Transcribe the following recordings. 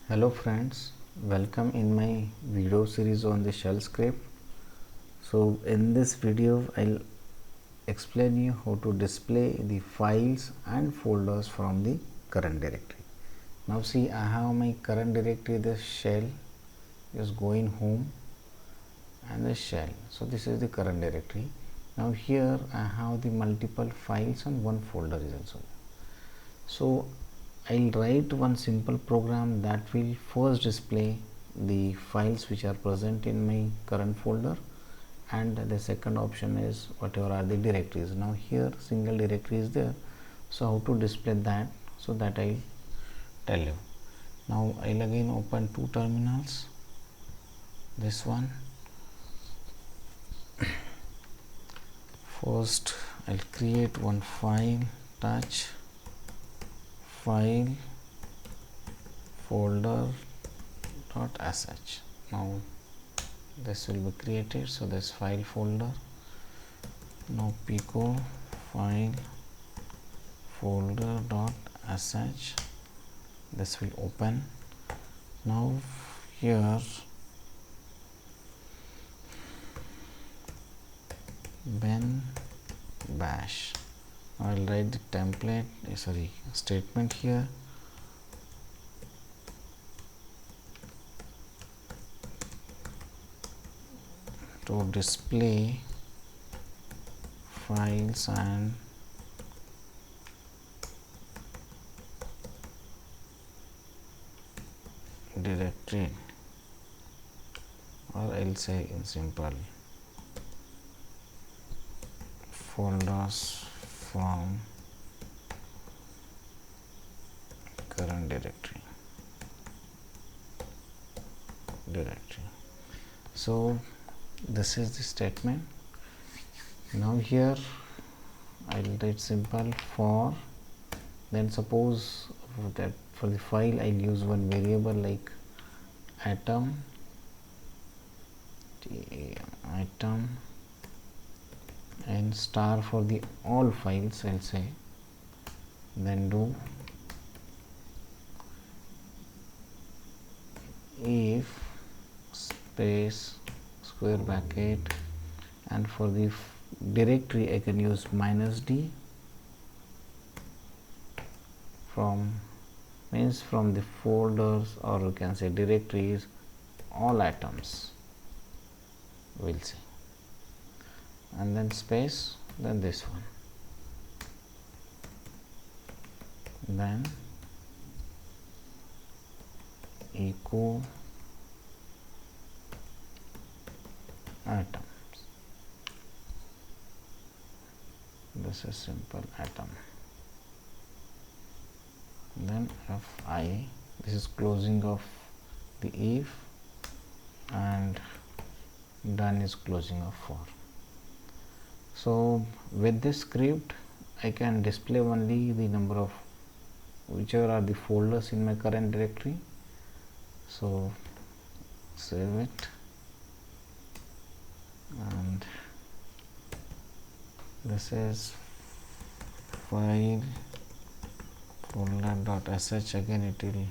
Hello friends, welcome in my video series on the shell script. So in this video I'll explain you how to display the files and folders from the current directory. Now see, I have my current directory, the shell is going home and the shell. So this is the current directory. Now here I have the multiple files and one folder is also. So I'll write one simple program that will first display the files which are present in my current folder, and the second option is whatever are the directories. Now here single directory is there, so how to display that, so that I'll tell you. Now I'll again open two terminals, this one. First I'll create one file, touch file folder dot sh. Now this will be created, so this file folder. Now pico file folder dot sh, this will open. Now here ben bash, I will write the template statement here. To display files and directory, or I'll say in simple folders from current directory. So this is the statement. Now here I'll write simple for, then suppose that for the file I'll use one variable like atom and star for the all files, I'll say, then do if space square bracket, and for the directory I can use -d, from means from the folders, or you can say directories, all atoms we'll say, and then space, then this one, then echo atoms. This is simple atom. Then fi, this is closing of the if, and done is closing of for. So with this script I can display only the number of whichever are the folders in my current directory. So save it, and this is file folder dot sh. Again it will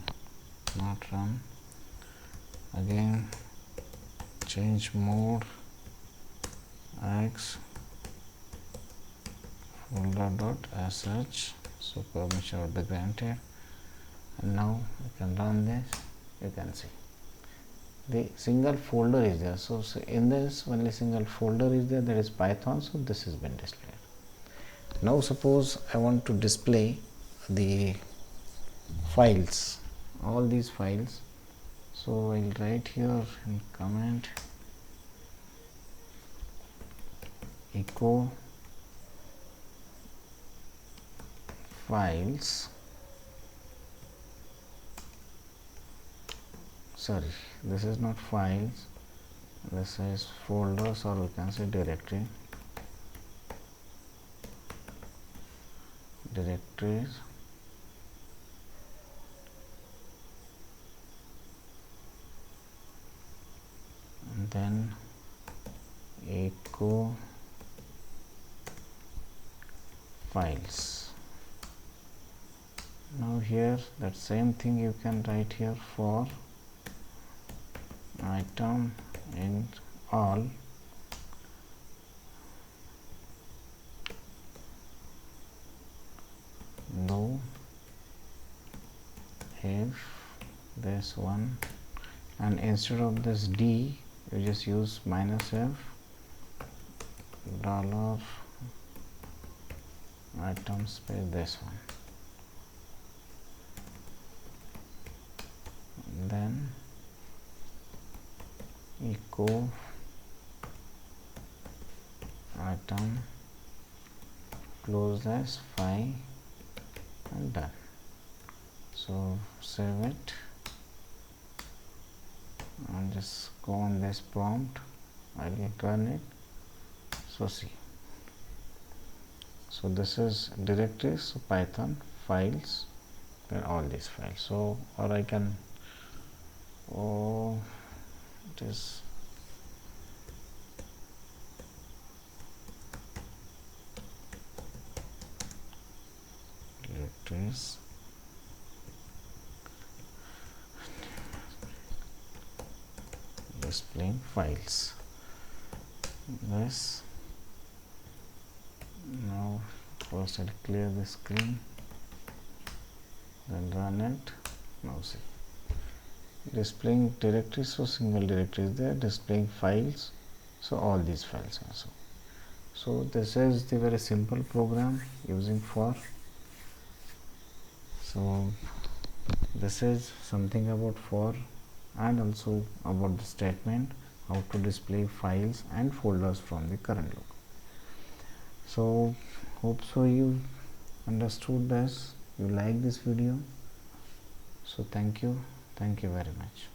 not run. Again change mode x folder dot sh, so permission will be granted, and now you can run this. You can see the single folder is there, so in this only single folder is there, that is Python, so this has been displayed. Now suppose I want to display the files, all these files, so I'll write here in comment echo files, sorry, this is not files, this is folders, or we can say directories, and then echo files. Now here that same thing you can write here for item in all no if this one, and instead of this D you just use minus F dollar item space this one, and then echo item close as file and done. So save it and just go on this prompt. I will run it. So see, so this is directories, so Python files and all these files. So or I can it is directories displaying files. This now first I'll clear the screen, then run it. Now see, displaying directories, so single directory is there, displaying files, so all these files also. So this is the very simple program using for. So this is something about for and also about the statement how to display files and folders from the current loop. So hope so you understood this, you like this video. So thank you very much.